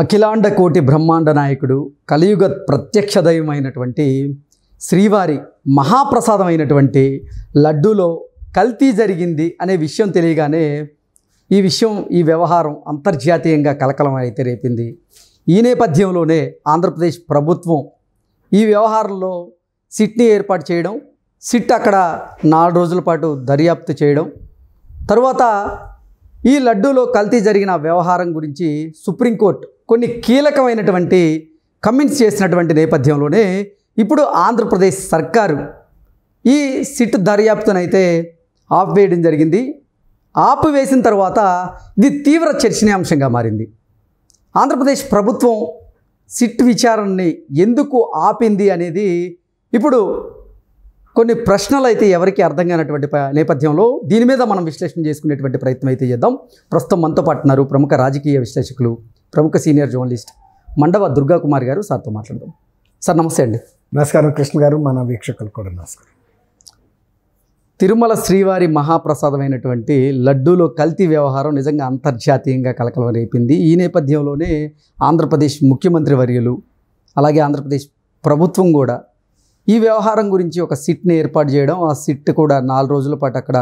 అఖిలాండ కోటి బ్రహ్మాండ నాయకుడు కలియుగ ప్రత్యక్ష దైవమైనటువంటి శ్రీవారి మహాప్రసాదమైనటువంటి లడ్డూలో కల్తీ జరిగింది అనే విషయం తెలియగానే ఈ వ్యవహారం అంతర్జాతీయంగా కలకలం అయితే రేపింది. ఈ నేపథ్యంలోనే ఆంధ్రప్రదేశ్ ప్రభుత్వం ఈ వ్యవహారంలో సిట్ని ఏర్పాటు చేయడం, సిట్ అక్కడ 4 రోజుల పాటు దర్యాప్తు చేయడం, తరువాత ఈ లడ్డూలో కల్తీ జరిగిన వ్యవహారం గురించి సుప్రీంకోర్టు కొన్ని కీలకమైనటువంటి కమెంట్స్ చేసినటువంటి నేపథ్యంలోనే ఇప్పుడు ఆంధ్రప్రదేశ్ సర్కారు ఈ సిట్ దర్యాప్తునైతే ఆపివేయడం జరిగింది. ఆపివేసిన తర్వాత ఇది తీవ్ర చర్చనీయాంశంగా మారింది. ఆంధ్రప్రదేశ్ ప్రభుత్వం సిట్ విచారణని ఎందుకు ఆపింది అనేది ఇప్పుడు కొన్ని ప్రశ్నలు అయితే ఎవరికి అర్థం కానటువంటి నేపథ్యంలో దీని మీద మనం విశ్లేషణ చేసుకునేటువంటి ప్రయత్నం అయితే చేద్దాం. ప్రస్తుతం మనతో పాటు ఉన్నారు ప్రముఖ రాజకీయ విశ్లేషకులు, ప్రముఖ సీనియర్ జర్నలిస్ట్ మండవ దుర్గాకుమారి గారు. సార్తో మాట్లాడదాం. సార్ నమస్తే అండి. నమస్కారం కృష్ణ గారు, మన వీక్షకులు కూడా నమస్కారం. తిరుమల శ్రీవారి మహాప్రసాదమైనటువంటి లడ్డూలో కల్తీ వ్యవహారం నిజంగా అంతర్జాతీయంగా కలకలం రేపింది. ఈ నేపథ్యంలోనే ఆంధ్రప్రదేశ్ ముఖ్యమంత్రి వర్యులు అలాగే ఆంధ్రప్రదేశ్ ప్రభుత్వం కూడా ఈ వ్యవహారం గురించి ఒక సిట్ని ఏర్పాటు చేయడం, ఆ సిట్ కూడా 4 రోజుల పాటు అక్కడ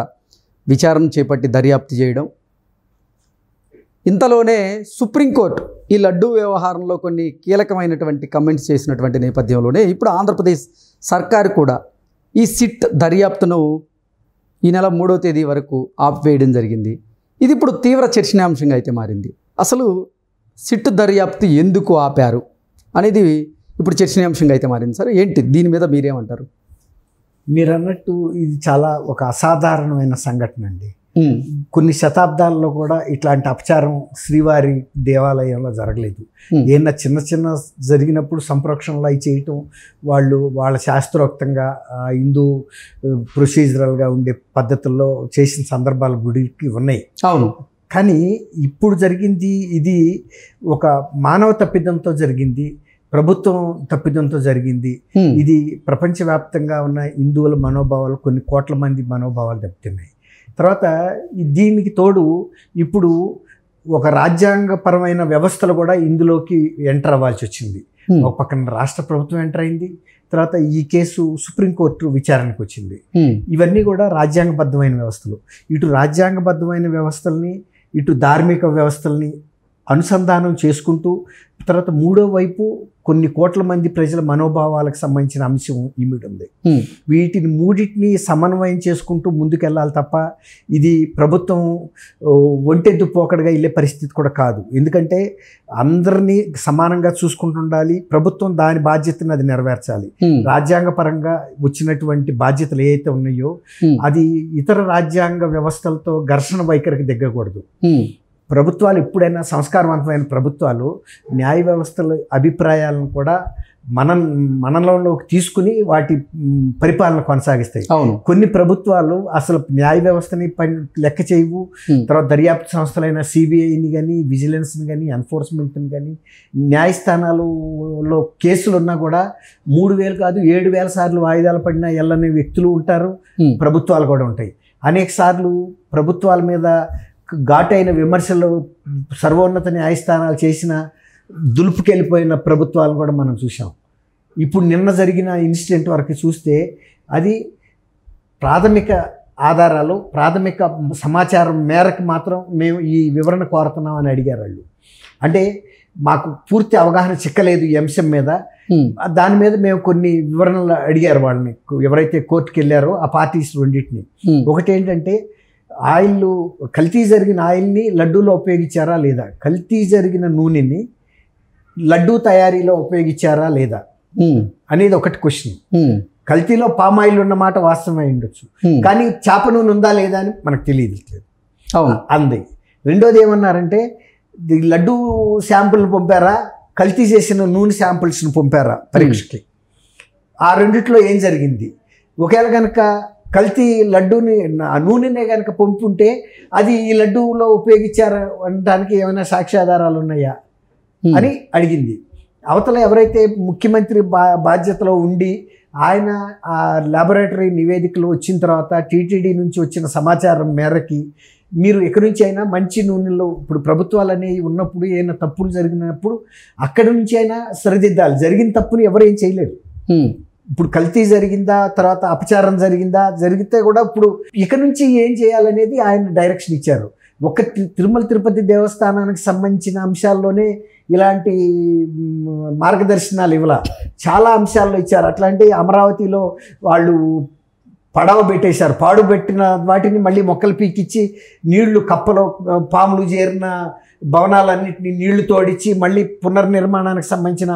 విచారణ చేపట్టి దర్యాప్తు చేయడం. ఇంతలోనే సుప్రీంకోర్టు ఈ లడ్డూ వ్యవహారంలో కొన్ని కీలకమైనటువంటి కమెంట్స్ చేసినటువంటి నేపథ్యంలోనే ఇప్పుడు ఆంధ్రప్రదేశ్ సర్కారు కూడా ఈ సిట్ దర్యాప్తును ఈ నెల 3వ తేదీ వరకు ఆపివేయడం జరిగింది. ఇది ఇప్పుడు తీవ్ర చర్చనీయాంశంగా అయితే మారింది. అసలు సిట్ దర్యాప్తు ఎందుకు ఆపారు అనేది ఇప్పుడు చర్చనీయాంశంగా అయితే మారింది. సార్ ఏంటి దీని మీద మీరేమంటారు? మీరు అన్నట్టు ఇది చాలా ఒక అసాధారణమైన సంఘటన అండి. కొన్ని శతాబ్దాల్లో కూడా ఇట్లాంటి అపచారం శ్రీవారి దేవాలయంలో జరగలేదు. ఏమన్నా చిన్న జరిగినప్పుడు సంప్రోక్షణలు అవి చేయటం, వాళ్ళ శాస్త్రోక్తంగా హిందూ ప్రొసీజరల్గా ఉండే పద్ధతుల్లో చేసిన సందర్భాలు గుడికి ఉన్నాయి. అవును. కానీ ఇప్పుడు జరిగింది ఇది ఒక మానవ తప్పిదంతో జరిగింది, ప్రభుత్వం తప్పిదంతో జరిగింది. ఇది ప్రపంచవ్యాప్తంగా ఉన్న హిందువుల మనోభావాలు, కొన్ని కోట్ల మంది మనోభావాలు దెబ్బతిన్నాయి. తర్వాత దీనికి తోడు ఇప్పుడు ఒక రాజ్యాంగపరమైన వ్యవస్థలు కూడా ఇందులోకి ఎంటర్ అవ్వాల్సి వచ్చింది. ఒక పక్కన రాష్ట్ర ప్రభుత్వం ఎంటర్ అయింది, తర్వాత ఈ కేసు సుప్రీంకోర్టు విచారణకు వచ్చింది. ఇవన్నీ కూడా రాజ్యాంగబద్ధమైన వ్యవస్థలు. ఇటు రాజ్యాంగబద్ధమైన వ్యవస్థల్ని, ఇటు ధార్మిక వ్యవస్థల్ని అనుసంధానం చేసుకుంటూ, తర్వాత మూడో వైపు కొన్ని కోట్ల మంది ప్రజల మనోభావాలకు సంబంధించిన అంశం ఇమిడి ఉంది. వీటిని మూడింటిని సమన్వయం చేసుకుంటూ ముందుకెళ్ళాలి తప్ప ఇది ప్రభుత్వం ఒంటెద్దు పోకడగా వెళ్ళే పరిస్థితి కూడా కాదు. ఎందుకంటే అందరినీ సమానంగా చూసుకుంటుండాలి. ప్రభుత్వం దాని బాధ్యతను అది నెరవేర్చాలి. రాజ్యాంగపరంగా వచ్చినటువంటి బాధ్యతలు ఏవైతే ఉన్నాయో అది ఇతర రాజ్యాంగ వ్యవస్థలతో ఘర్షణ వైఖరికి దిగకూడదు. ప్రభుత్వాలు ఎప్పుడైనా సంస్కారవంతమైన ప్రభుత్వాలు న్యాయ వ్యవస్థల అభిప్రాయాలను కూడా మనలోకి తీసుకుని వాటి పరిపాలన కొనసాగిస్తాయి. కొన్ని ప్రభుత్వాలు అసలు న్యాయ వ్యవస్థని లెక్క చేయవు. తర్వాత దర్యాప్తు సంస్థలైన సిబిఐని కానీ, విజిలెన్స్ని కానీ, ఎన్ఫోర్స్మెంట్ని కానీ, న్యాయస్థానాలలో కేసులు ఉన్నా కూడా 3000 కాదు 7000 సార్లు వాయిదాలు పడిన ఎల్లనే వ్యక్తులు ఉంటారు, ప్రభుత్వాలు కూడా ఉంటాయి. అనేక సార్లు ప్రభుత్వాల మీద ఘాటైన విమర్శలు సర్వోన్నత న్యాయస్థానాలు చేసిన దులుపుకెళ్ళిపోయిన ప్రభుత్వాలను కూడా మనం చూసాం. ఇప్పుడు నిన్న జరిగిన ఇన్సిడెంట్ వరకు చూస్తే అది ప్రాథమిక ఆధారాలు, ప్రాథమిక సమాచారం మేరకు మాత్రం మేము ఈ వివరణ కోరుతున్నాం అని అడిగారు వాళ్ళు. అంటే మాకు పూర్తి అవగాహన చిక్కలేదు ఈ అంశం మీద, దాని మీద మేము కొన్ని వివరణలు అడిగారు వాళ్ళని, ఎవరైతే కోర్టుకు వెళ్ళారో ఆ పార్టీస్ రెండింటిని. ఒకటి ఏంటంటే ఆయిల్ కల్తీ జరిగిన ఆయిల్ని లడ్డూలో ఉపయోగించారా లేదా, కల్తీ జరిగిన నూనెని లడ్డూ తయారీలో ఉపయోగించారా లేదా అనేది ఒకటి క్వశ్చన్. కల్తీలో పామ్ ఆయిల్ ఉన్నమాట వాస్తవమై ఉండొచ్చు, కానీ చేప నూనె ఉందా లేదా అని మనకు తెలియదు అంది. రెండోది ఏమన్నారంటే లడ్డూ శాంపుల్ పంపారా, కల్తీ చేసిన నూనె శాంపుల్స్ని పంపారా పరీక్షకి, ఆ రెండిట్లో ఏం జరిగింది. ఒకవేళ కనుక కల్తీ లడ్డూని నూనెనే కనుక పంపుంటే అది ఈ లడ్డూలో ఉపయోగించారా అనడానికి ఏమైనా సాక్ష్యాధారాలు ఉన్నాయా అని అడిగింది. అవతల ఎవరైతే ముఖ్యమంత్రి బాధ్యతలో ఉండి ఆయన ఆ ల్యాబొరేటరీ నివేదికలు వచ్చిన తర్వాత టీటీడీ నుంచి వచ్చిన సమాచారం మేరకి మీరు ఎక్కడి నుంచి అయినా మంచి నూనెలో ఇప్పుడు ప్రభుత్వాలు అనేవి ఉన్నప్పుడు ఏమైనా తప్పులు జరిగినప్పుడు అక్కడి నుంచి అయినా సరిదిద్దాలి. జరిగిన తప్పుని ఎవరు ఏం చేయలేరు. ఇప్పుడు కల్తీ జరిగిందా, తర్వాత అపచారం జరిగిందా, జరిగితే కూడా ఇప్పుడు ఇక నుంచి ఏం చేయాలనేది ఆయన డైరెక్షన్ ఇచ్చారు. ఒక తిరుమల తిరుపతి దేవస్థానానికి సంబంధించిన అంశాల్లోనే ఇలాంటి మార్గదర్శనాలు ఇవ్వాల, చాలా అంశాల్లో ఇచ్చారు. అట్లాంటి అమరావతిలో వాళ్ళు పడవ పెట్టేశారు, పాడు పెట్టిన వాటిని మళ్ళీ మొక్కలు పీకిచ్చి నీళ్లు కప్పలో పాములు చేరిన భవనాలన్నింటినీ నీళ్లు తోడించి మళ్ళీ పునర్నిర్మాణానికి సంబంధించిన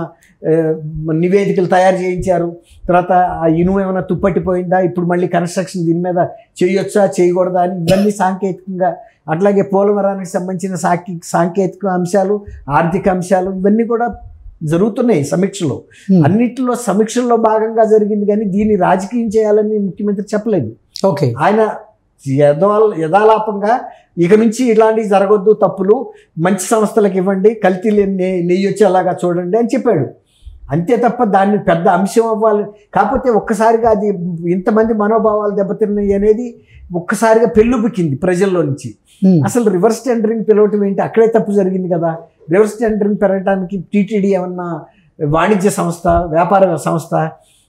నివేదికలు తయారు చేయించారు. తర్వాత ఆ ఇనుము ఏమైనా తుప్పట్టిపోయిందా, ఇప్పుడు మళ్ళీ కన్స్ట్రక్షన్ దీని మీద చేయొచ్చా చేయకూడదా అని ఇవన్నీ సాంకేతికంగా, అట్లాగే పోలవరానికి సంబంధించిన సాంకేతిక అంశాలు, ఆర్థిక అంశాలు ఇవన్నీ కూడా జరుగుతున్నాయి సమీక్షలో. అన్నిటిలో సమీక్షల్లో భాగంగా జరిగింది, కానీ దీన్ని రాజకీయం చేయాలని ముఖ్యమంత్రి చెప్పలేదు. ఓకే, ఆయన యథాలాపంగా ఇక నుంచి ఇలాంటివి జరగొద్దు, తప్పులు మంచి సంస్థలకు ఇవ్వండి, కల్తీ నెయ్యి వచ్చేలాగా చూడండి అని చెప్పాడు. అంతే తప్ప దాన్ని పెద్ద అంశం అవ్వాలి. కాకపోతే ఒక్కసారిగా అది ఇంతమంది మనోభావాలు దెబ్బతిన్నాయి అనేది ఒక్కసారిగా పెళ్ళుబికింది ప్రజల్లో నుంచి. అసలు రివర్స్ టెండరింగ్ పిలవటం ఏంటి? అక్కడే తప్పు జరిగింది కదా. రివర్స్ టెండరింగ్ పెరగడానికి టీటీడీ ఏమన్నా వాణిజ్య సంస్థ, వ్యాపార సంస్థ,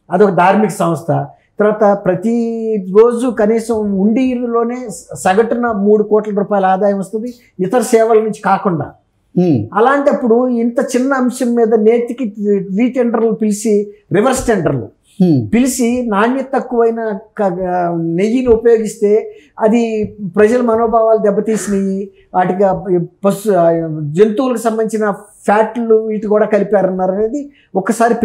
అదొక ధార్మిక సంస్థ. తర్వాత ప్రతిరోజు కనీసం ఉండిలోనే సగటున 3 కోట్ల రూపాయల ఆదాయం వస్తుంది ఇతర సేవల నుంచి కాకుండా. అలాంటప్పుడు ఇంత చిన్న అంశం మీద నేతికి రీటెండర్లు పిలిచి, రివర్స్ టెండర్లు పిలిచి నాణ్యత తక్కువైన నెయ్యిని ఉపయోగిస్తే అది ప్రజల మనోభావాలు దెబ్బతీసినాయి. వాటికి జంతువులకు సంబంధించిన ఫ్యాట్లు వీటి కూడా కలిపారన్నారు అనేది ఒక్కసారి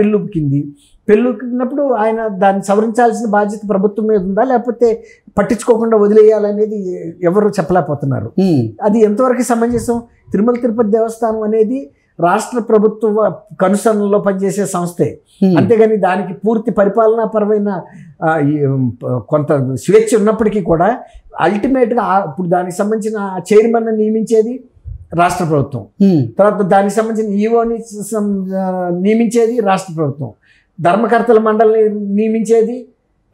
పెళ్ళుకినప్పుడు ఆయన దాన్ని సవరించాల్సిన బాధ్యత ప్రభుత్వం మీద ఉందా, లేకపోతే పట్టించుకోకుండా వదిలేయాలనేది ఎవరు చెప్పలేకపోతున్నారు. అది ఎంతవరకు సమంజసం? తిరుమల తిరుపతి దేవస్థానం అనేది రాష్ట్ర ప్రభుత్వ కనుసరణలో పనిచేసే సంస్థే, అంతేగాని దానికి పూర్తి పరిపాలనాపరమైన కొంత స్వేచ్ఛ ఉన్నప్పటికీ కూడా అల్టిమేట్గా ఇప్పుడు దానికి సంబంధించిన చైర్మన్ నియమించేది రాష్ట్ర ప్రభుత్వం, తర్వాత దానికి సంబంధించిన ఈఓని నియమించేది రాష్ట్ర ప్రభుత్వం, ధర్మకర్తల మండలిని నియమించేది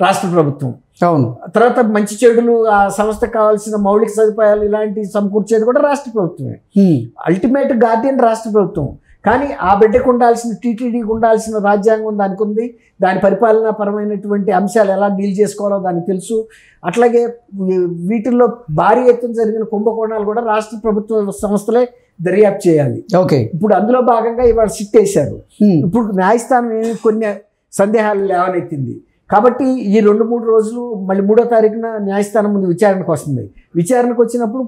రాష్ట్ర ప్రభుత్వం. అవును. తర్వాత మంచి చెడులు ఆ సంస్థకు కావాల్సిన మౌలిక సదుపాయాలు ఇలాంటి సమకూర్చేది కూడా రాష్ట్ర ప్రభుత్వమే. అల్టిమేట్ గార్డియన్ రాష్ట్ర ప్రభుత్వం. కానీ ఆ బిడ్డకు ఉండాల్సిన, టీటీడీకి ఉండాల్సిన రాజ్యాంగం దానికి ఉంది. దాని పరిపాలనాపరమైనటువంటి అంశాలు ఎలా డీల్ చేసుకోవాలో దానికి తెలుసు. అట్లాగే వీటిల్లో భారీ ఎత్తున జరిగిన కుంభకోణాలు కూడా రాష్ట్ర ప్రభుత్వ సంస్థలే దర్యాప్తు చేయాలి. ఓకే, ఇప్పుడు అందులో భాగంగా ఇవాళ సిట్ వేశారు. ఇప్పుడు న్యాయస్థానం కొన్ని సందేహాలు లేవనెత్తింది. కాబట్టి ఈ 2-3 రోజులు మళ్ళీ 3వ తారీఖున న్యాయస్థానం ముందు విచారణకు వస్తుంది. విచారణకు వచ్చినప్పుడు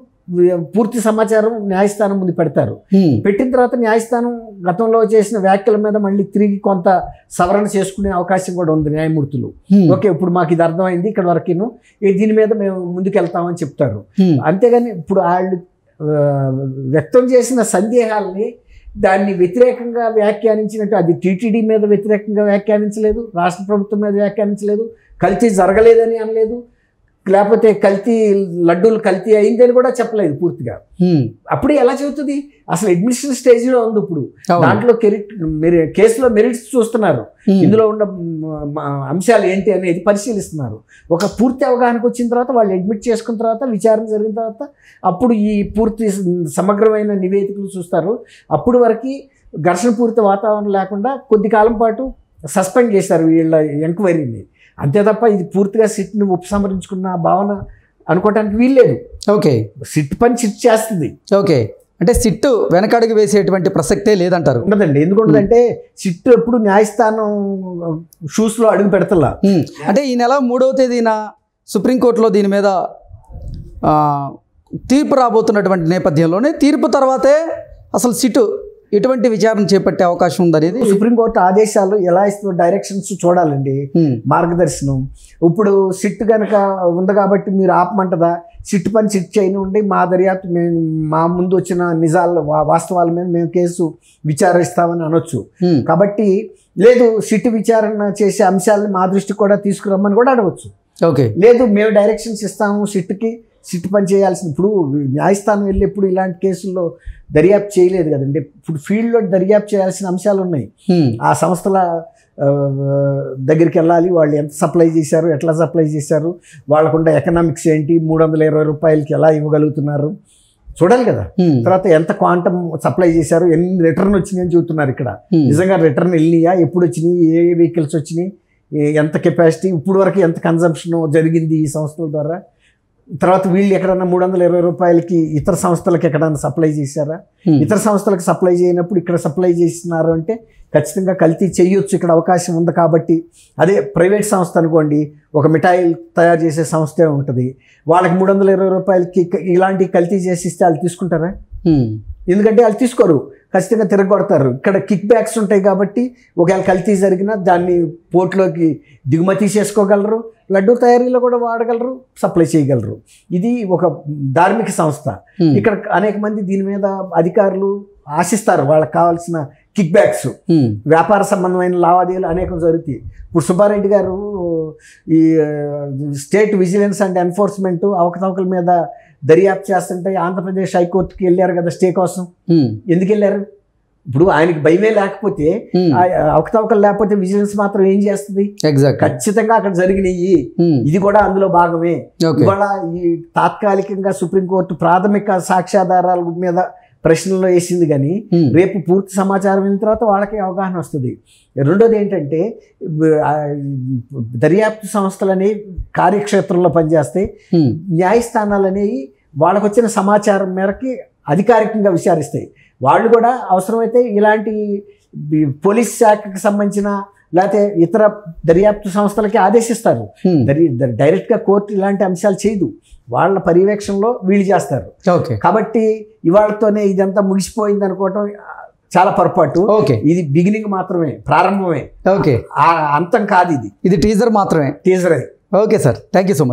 పూర్తి సమాచారం న్యాయస్థానం ముందు పెడతారు. పెట్టిన తర్వాత న్యాయస్థానం గతంలో చేసిన వ్యాఖ్యల మీద మళ్ళీ తిరిగి కొంత సవరణ చేసుకునే అవకాశం కూడా ఉంది న్యాయమూర్తులు. ఓకే, ఇప్పుడు మాకు ఇది అర్థమైంది, ఇక్కడ వరకును దీని మీద మేము ముందుకెళ్తామని చెప్తారు. అంతేగాని ఇప్పుడు వాళ్ళు వ్యక్తం చేసిన సందేహాలని దాన్ని వ్యతిరేకంగా వ్యాఖ్యానించినట్టు, అది టీటీడీ మీద వ్యతిరేకంగా వ్యాఖ్యానించలేదు, రాష్ట్ర ప్రభుత్వం మీద వ్యాఖ్యానించలేదు, కల్తీ జరగలేదని అనలేదు, లేకపోతే లడ్డూలు కల్తీ అయిందని కూడా చెప్పలేదు పూర్తిగా. అప్పుడు ఎలా చెబుతుంది? అసలు అడ్మినిస్ట్రేషన్ స్టేజ్లో ఉంది. ఇప్పుడు దాంట్లో కేసులో మెరిట్స్ చూస్తున్నారు, ఇందులో ఉన్న అంశాలు ఏంటి అనేది పరిశీలిస్తున్నారు. ఒక పూర్తి అవగాహనకు వచ్చిన తర్వాత వాళ్ళు అడ్మిట్ చేసుకున్న తర్వాత విచారణ జరిగిన తర్వాత అప్పుడు ఈ పూర్తి సమగ్రమైన నివేదికలు చూస్తారు. అప్పుడు వరకు ఘర్షణపూరిత వాతావరణం లేకుండా కొద్ది కాలం పాటు సస్పెండ్ చేశారు వీళ్ళ ఎంక్వైరీని. అంతే తప్ప ఇది పూర్తిగా సిట్ని ఉపసంహరించుకున్న భావన అనుకోవటానికి వీల్లేదు. ఓకే, సిట్ పని సిట్ చేస్తుంది. ఓకే, అంటే సిట్టు వెనకడుగు వేసేటువంటి ప్రసక్తే లేదంటారు? ఉండదండి. ఎందుకుంటుందంటే సిట్ ఎప్పుడు న్యాయస్థానం షూస్లో అడుగు పెడతలా. అంటే ఈ నెల 3వ తేదీన సుప్రీంకోర్టులో దీని మీద తీర్పు రాబోతున్నటువంటి నేపథ్యంలోనే తీర్పు తర్వాతే అసలు సిట్టు ఎటువంటి విచారణ చేపట్టే అవకాశం ఉందనేది సుప్రీంకోర్టు ఆదేశాలు ఎలా ఇస్తుందో డైరెక్షన్స్ చూడాలండి, మార్గదర్శనం. ఇప్పుడు సిట్ కనుక ఉంది కాబట్టి మీరు ఆపమంటదా? సిట్ పని సిట్ చేయనివ్వండి, మా దర్యాప్తు మా ముందు వచ్చిన నిజాలు వాస్తవాల మీద మేము కేసు విచారిస్తామని అనొచ్చు. కాబట్టి లేదు, సిట్ విచారణ చేసే అంశాలను మా దృష్టికి కూడా తీసుకురమ్మని కూడా అడగవచ్చు. ఓకే, లేదు మేము డైరెక్షన్స్ ఇస్తాము సిట్కి, సిట్ పని చేయాల్సిన, ఇప్పుడు న్యాయస్థానం వెళ్ళి ఎప్పుడు ఇలాంటి కేసుల్లో దర్యాప్తు చేయలేదు కదండి. ఇప్పుడు ఫీల్డ్లో దర్యాప్తు చేయాల్సిన అంశాలు ఉన్నాయి. ఆ సంస్థల దగ్గరికి వెళ్ళాలి, వాళ్ళు ఎంత సప్లై చేశారు, ఎట్లా సప్లై చేశారు, వాళ్ళకున్న ఎకనామిక్స్ ఏంటి, 320 రూపాయలకి ఎలా ఇవ్వగలుగుతున్నారు చూడాలి కదా. తర్వాత ఎంత క్వాంటమ్ సప్లై చేశారు, ఎన్ని రిటర్న్ వచ్చినాయి అని చూస్తున్నారు ఇక్కడ. నిజంగా రిటర్న్ వెళ్ళినాయా, ఎప్పుడు వచ్చినాయి, ఏ వెహికల్స్ వచ్చినాయి, ఎంత కెపాసిటీ, ఇప్పుడు వరకు ఎంత కన్జంప్షన్ జరిగింది ఈ సంస్థల ద్వారా. తర్వాత వీళ్ళు ఎక్కడన్నా 320 రూపాయలకి ఇతర సంస్థలకు ఎక్కడన్నా సప్లై చేశారా, ఇతర సంస్థలకు సప్లై చేయనప్పుడు ఇక్కడ సప్లై చేస్తున్నారు అంటే ఖచ్చితంగా కల్తీ చేయొచ్చు, ఇక్కడ అవకాశం ఉంది కాబట్టి. అదే ప్రైవేట్ సంస్థ అనుకోండి, ఒక మిఠాయిలు తయారు చేసే సంస్థే ఉంటుంది, వాళ్ళకి 320 రూపాయలకి ఇలాంటి కల్తీ చేసిస్తే వాళ్ళు తీసుకుంటారా? ఎందుకంటే వాళ్ళు తీసుకోరు, ఖచ్చితంగా తిరగొడతారు. ఇక్కడ కిక్ బ్యాక్స్ ఉంటాయి కాబట్టి ఒకవేళ కల్తీ జరిగినా దాన్ని పోర్టులోకి దిగుమతి చేసుకోగలరు, లడ్డూ తయారీలో కూడా వాడగలరు, సప్లై చేయగలరు. ఇది ఒక ధార్మిక సంస్థ. ఇక్కడ అనేక మంది దీని మీద అధికారులు ఆశిస్తారు, వాళ్ళకి కావాల్సిన కిక్ బ్యాక్స్, వ్యాపార సంబంధమైన లావాదేవీలు అనేకం జరుగుతాయి. ఇప్పుడు సుబ్బారెడ్డి గారు ఈ స్టేట్ విజిలెన్స్ అండ్ ఎన్ఫోర్స్మెంట్ అవకతవకల మీద దర్యాప్తు చేస్తుంటే ఆంధ్రప్రదేశ్ హైకోర్టుకి వెళ్ళారు కదా స్టే కోసం. ఎందుకు వెళ్ళారు? ఇప్పుడు ఆయనకి భయమే లేకపోతే, అవకతవకలు లేకపోతే విజిలెన్స్ మాత్రం ఏం చేస్తుంది? ఖచ్చితంగా అక్కడ జరిగినాయి, ఇది కూడా అందులో భాగమే. ఇవాళ ఈ తాత్కాలికంగా సుప్రీంకోర్టు ప్రాథమిక సాక్ష్యాధారాల మీద ప్రశ్నలో వేసింది, కానీ రేపు పూర్తి సమాచారం అయిన తర్వాత వాళ్ళకి అవగాహన వస్తుంది. రెండోది ఏంటంటే, దర్యాప్తు సంస్థలు అనేవి కార్యక్షేత్రంలో పనిచేస్తాయి, న్యాయస్థానాలు అనేవి వాళ్ళకు వచ్చిన సమాచారం మేరకి అధికారికంగా విచారిస్తాయి. వాళ్ళు కూడా అవసరమైతే ఇలాంటి పోలీస్ శాఖకి సంబంధించిన లేకపోతే ఇతర దర్యాప్తు సంస్థలకి ఆదేశిస్తారు. డైరెక్ట్గా కోర్టు ఇలాంటి అంశాలు చేయదు, వాళ్ళ పర్యవేక్షణలో వీళ్ళు చేస్తారు. కాబట్టి ఇవాళతోనే ఇదంతా ముగిసిపోయింది అనుకోవటం చాలా పొరపాటు. ఇది బిగినింగ్ మాత్రమే, ప్రారంభమే, అంతం కాదు. ఇది టీజర్ మాత్రమే. Teaser. Okay sir, thank you so much.